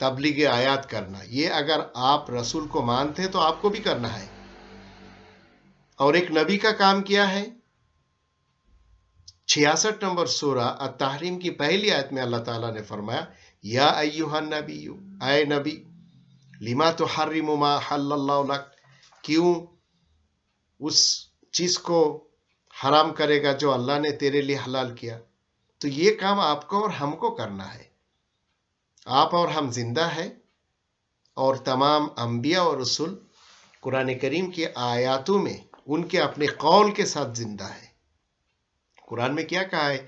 تبلیغ آیات کرنا، یہ اگر آپ رسول کو مانتے ہیں تو آپ کو بھی کرنا ہے. اور ایک نبی کا کام کیا ہے؟ 66 نمبر سورہ التحریم کی پہلی آیت میں اللہ تعالیٰ نے فرمایا یا ایہا النبی، اے نبی، لما تحرم ما حل اللہ لک، کیوں اس چیز کو حرام کرے گا جو اللہ نے تیرے لیے حلال کیا. تو یہ کام آپ کو اور ہم کو کرنا ہے. آپ اور ہم زندہ ہیں، اور تمام انبیاء اور رسول قرآن کریم کی آیاتوں میں ان کے اپنے قول کے ساتھ زندہ ہے. قرآن میں کیا کہا ہے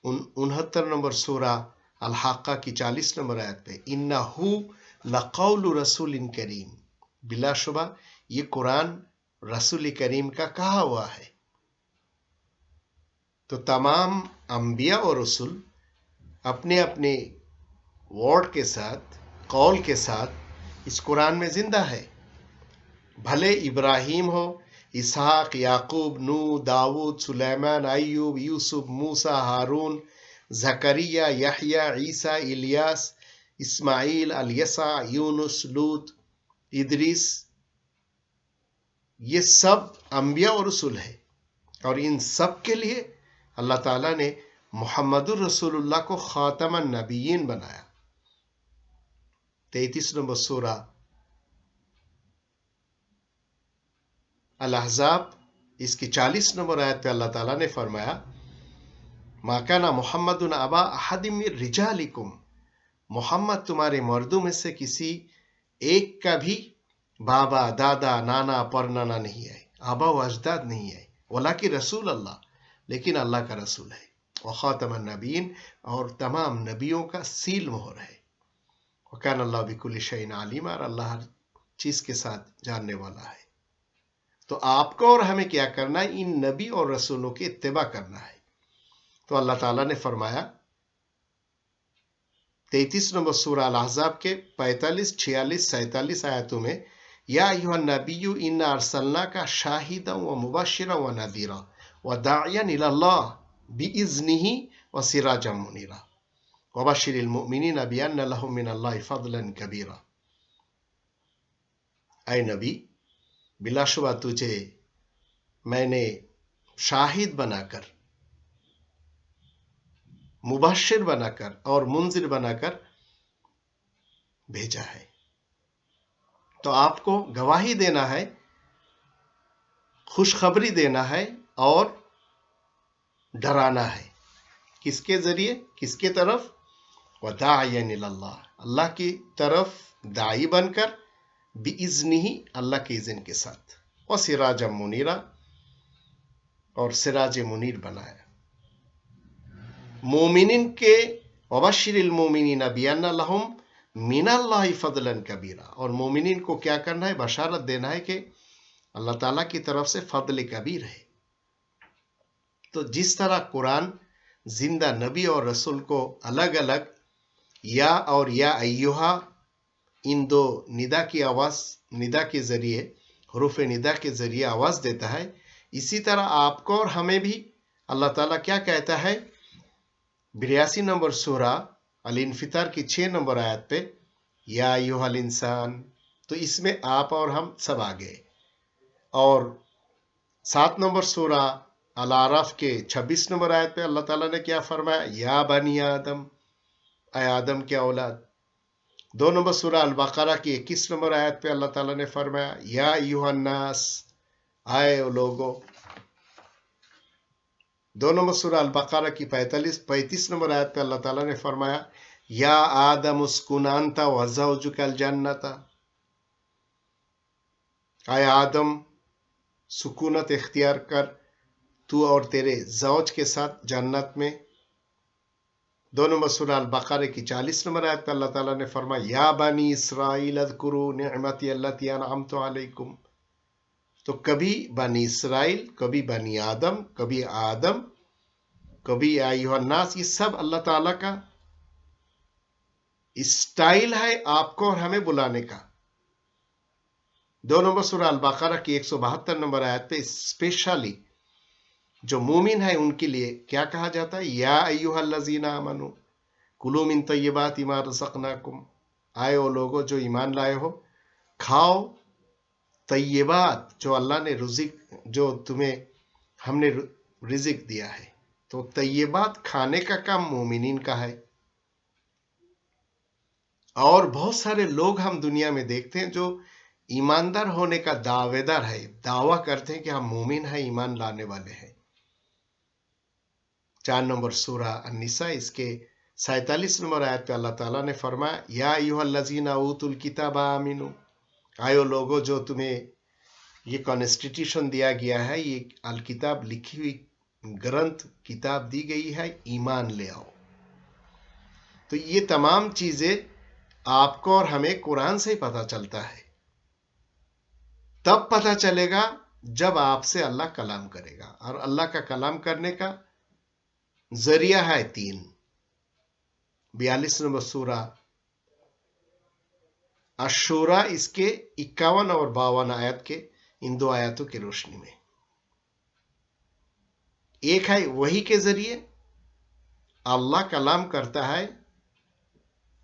69 نمبر سورہ الحاقہ کی 40 نمبر آیت پہ، انہو لقول رسول کریم، بلا شبہ یہ قرآن رسول کریم کا کہا ہوا ہے. تو تمام انبیاء اور رسول اپنے اپنے ورڈ کے ساتھ، قول کے ساتھ اس قرآن میں زندہ ہے. بھلے ابراہیم ہو، اسحاق، یعقوب، نو، داود، سلیمان، ایوب، یوسف، موسیٰ، ہارون، زکریا، یحییٰ، عیسیٰ، الیاس، اسماعیل، الیسع، یونس، لوط، ادریس، یہ سب انبیاء اور رسول ہیں. اور ان سب کے لیے اللہ تعالیٰ نے محمد الرسول اللہ کو خاتم النبیین بنایا. 33 نمبر سورہ الاحزاب اس کی 40 نمبر آیت پہ اللہ تعالیٰ نے فرمایا ما کان محمد ابا احد من رجالکم، محمد تمہارے مردوں میں سے کسی ایک کا بھی بابا، دادا، نانا، پرنانا نہیں ہے، آبا و اجداد نہیں ہے، ولیکن رسول اللہ، لیکن اللہ کا رسول ہے، وخاتم النبیین، اور تمام نبیوں کا سیل مہر ہے. وکان اللہ بکل شیء علیم، اور اللہ ہر چیز کے ساتھ جاننے والا ہے. تو آپ کو اور ہمیں کیا کرنا ہے؟ ان نبی اور رسولوں کی اتباع کرنا ہے. تو اللہ تعالیٰ نے فرمایا 33 نمبر سورہ الاحزاب کے 45، 46، 47 آیتوں میں یا ایھا النبی انا ارسلناک شاہدا ومبشرا ونذیرا وداعیا الی اللہ باذنہ وسراجا منیرا وبشر المؤمنین بان لهم من اللہ فضلا کبیرا. اے نبی، بلا شبہ تجھے میں نے شاہد بنا کر، مبشر بنا کر اور منذر بنا کر بھیجا ہے. تو آپ کو گواہی دینا ہے، خوشخبری دینا ہے اور ڈرانا ہے. کس کے ذریعے؟ کس کے طرف؟ وداعیا الی اللہ، اللہ کی طرف داعی بن کر، باذنہ، اللہ کے اذن کے ساتھ، وسراجا منیرا، اور سراج منیر بنایا. مومنین کے وبشر المؤمنین بان لهم من اللہ فضلا کبیرا، اور مومنین کو کیا کرنا ہے؟ بشارت دینا ہے کہ اللہ تعالیٰ کی طرف سے فضل کبیر ہے. تو جس طرح قرآن زندہ نبی اور رسول کو الگ الگ یا اور یا ایہا، ان دو ندا کی آواز، ندا کے ذریعے، حروف ندا کے ذریعے آواز دیتا ہے، اسی طرح آپ کو اور ہمیں بھی اللہ تعالیٰ کیا کہتا ہے 82 نمبر سورہ الانفطار کی 6 نمبر آیت پہ یا ایھا الانسان. تو اس میں آپ اور ہم سب آ گئے. اور 7 نمبر سورہ الاعراف کے 26 نمبر آیت پہ اللہ تعالیٰ نے کیا فرمایا یا بنی آدم، اے آدم کے اولاد. 2 نمبر سورہ البقرہ کی 21 نمبر آیت پہ اللہ تعالیٰ نے فرمایا یا ایھا الناس، اے لوگو. 2 نمبر سورہ البقرہ کی 35 نمبر آیت پہ اللہ تعالیٰ نے فرمایا یا آدم اسکن انت وزوجک الجنۃ، اے آدم سکونت اختیار کر تو اور تیرے زوج کے ساتھ جنت میں. 2 نمبر سورہ البقرہ کی 40 نمبر آیت پہ اللہ تعالیٰ نے فرمایا یا بنی اسرائیل اذکروا نعمتی التی انعمت علیکم. تو کبھی بنی اسرائیل، کبھی بنی آدم، کبھی ایھا الناس، یہ سب اللہ تعالیٰ کا اسٹائل ہے آپ کو اور ہمیں بلانے کا. 2 نمبر سورہ البقرہ کی 172 نمبر آیت پہ اسپیشلی جو مومن ہے ان کے لیے کیا کہا جاتا ہے یا ایھا الذین آمنوا کلوا من طیبات ما رزقناکم، آئے وہ لوگوں جو ایمان لائے ہو، کھاؤ طیبات جو اللہ نے ہم نے رزق دیا ہے۔ تو طیبات کھانے کا کام مومنین کا ہے۔ اور بہت سارے لوگ ہم دنیا میں دیکھتے ہیں جو ایماندار ہونے کا دعوے دار ہے، دعویٰ کرتے ہیں کہ ہم مومن ہیں، ایمان لانے والے ہیں۔ 4 نمبر سورہ النساء اس کے 47 نمبر آیت پہ اللہ تعالیٰ نے فرمایا یا ایھا الذین اوتوا الکتاب آمنو، آئے لوگوں جو تمہیں یہ کانسٹیٹیوشن دیا گیا ہے، یہ الکتاب لکھی ہوئی گرنتھ کتاب دی گئی ہے، ایمان لے آؤ۔ تو یہ تمام چیزیں آپ کو اور ہمیں قرآن سے ہی پتہ چلتا ہے۔ تب پتہ چلے گا جب آپ سے اللہ کلام کرے گا، اور اللہ کا کلام کرنے کا ذریعہ ہے 3۔ 42 نمبر سورہ الشورى اس کے 51 اور 52 آیت کے ان 2 آیتوں کی روشنی میں، ایک ہے وحی کے ذریعے اللہ کلام کرتا ہے،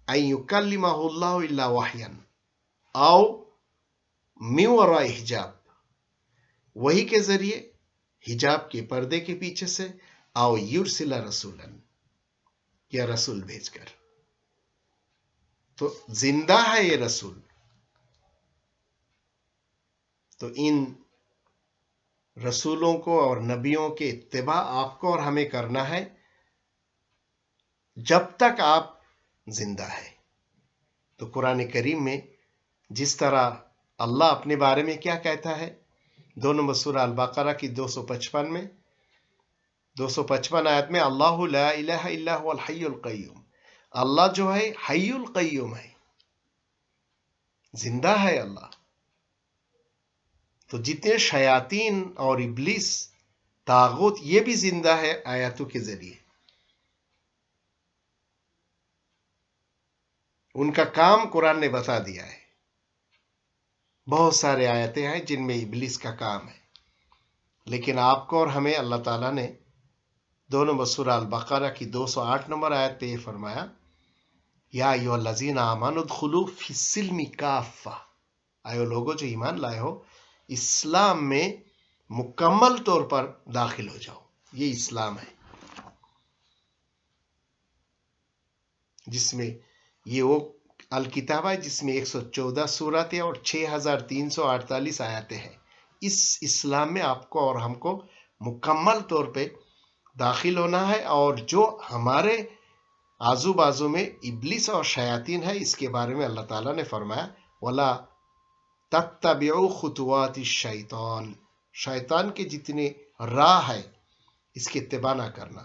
ان یکلمہ اللہ الا وحیا او من وراء حجاب، وحی کے ذریعے حجاب کے پردے کے پیچھے سے، او یرسل رسولا یا رسول بھیج کر۔ تو زندہ ہے یہ رسول۔ تو ان رسولوں کو اور نبیوں کے اتباع آپ کو اور ہمیں کرنا ہے جب تک آپ زندہ ہے۔ تو قرآن کریم میں جس طرح اللہ اپنے بارے میں کیا کہتا ہے، 2 نمبر سورہ البقرہ کی 255 میں، 255 آیت میں، اللہ لا الہ الا هو الحی القیوم، اللہ جو ہے حی القیوم ہے، زندہ ہے اللہ۔ تو جتنے شیاطین اور ابلیس طاغوت یہ بھی زندہ ہے آیاتوں کے ذریعے، ان کا کام قرآن نے بتا دیا ہے۔ بہت سارے آیتیں ہیں جن میں ابلیس کا کام ہے، لیکن آپ کو اور ہمیں اللہ تعالیٰ نے 2 نمبر سورہ البقرہ کی 208 نمبر آیت پہ یہ فرمایا یا ایھا الذین آمنوا ادخلوا فی السلم کافہ، آئے لوگوں جو ایمان لائے ہو اسلام میں مکمل طور پر داخل ہو جاؤ۔ یہ اسلام ہے جس میں یہ وہ الکتاب ہے جس میں 114 سورتیں اور 6348 آیتیں ہیں۔ اس اسلام میں آپ کو اور ہم کو مکمل طور پہ داخل ہونا ہے، اور جو ہمارے آزو بازو میں ابلیس اور شیاطین ہے اس کے بارے میں اللہ تعالیٰ نے فرمایا وَلَا تَتَّبِعُوا خُطُوَاتِ الشَّيْطَانِ، شیطان کے جتنے راہ ہے اس کی اتباع نہ کرنا،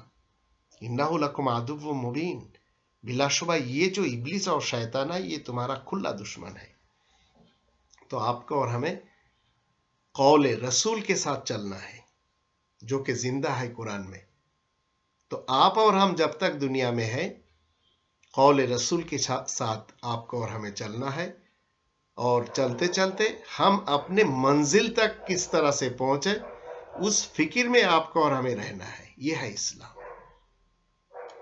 اِنَّهُ لَكُمْ عَدُوٌّ مُبِينٌ، بلا شبہ یہ جو ابلیس اور شیطان ہے یہ تمہارا کھلا دشمن ہے۔ تو آپ کو اور ہمیں قول رسول کے ساتھ چلنا ہے جو کہ زندہ ہے قرآن میں۔ تو آپ اور ہم جب تک دنیا میں ہیں قول رسول کے ساتھ آپ کو اور ہمیں چلنا ہے، اور چلتے چلتے ہم اپنے منزل تک کس طرح سے پہنچے اس فکر میں آپ کو اور ہمیں رہنا ہے۔ یہ ہے اسلام۔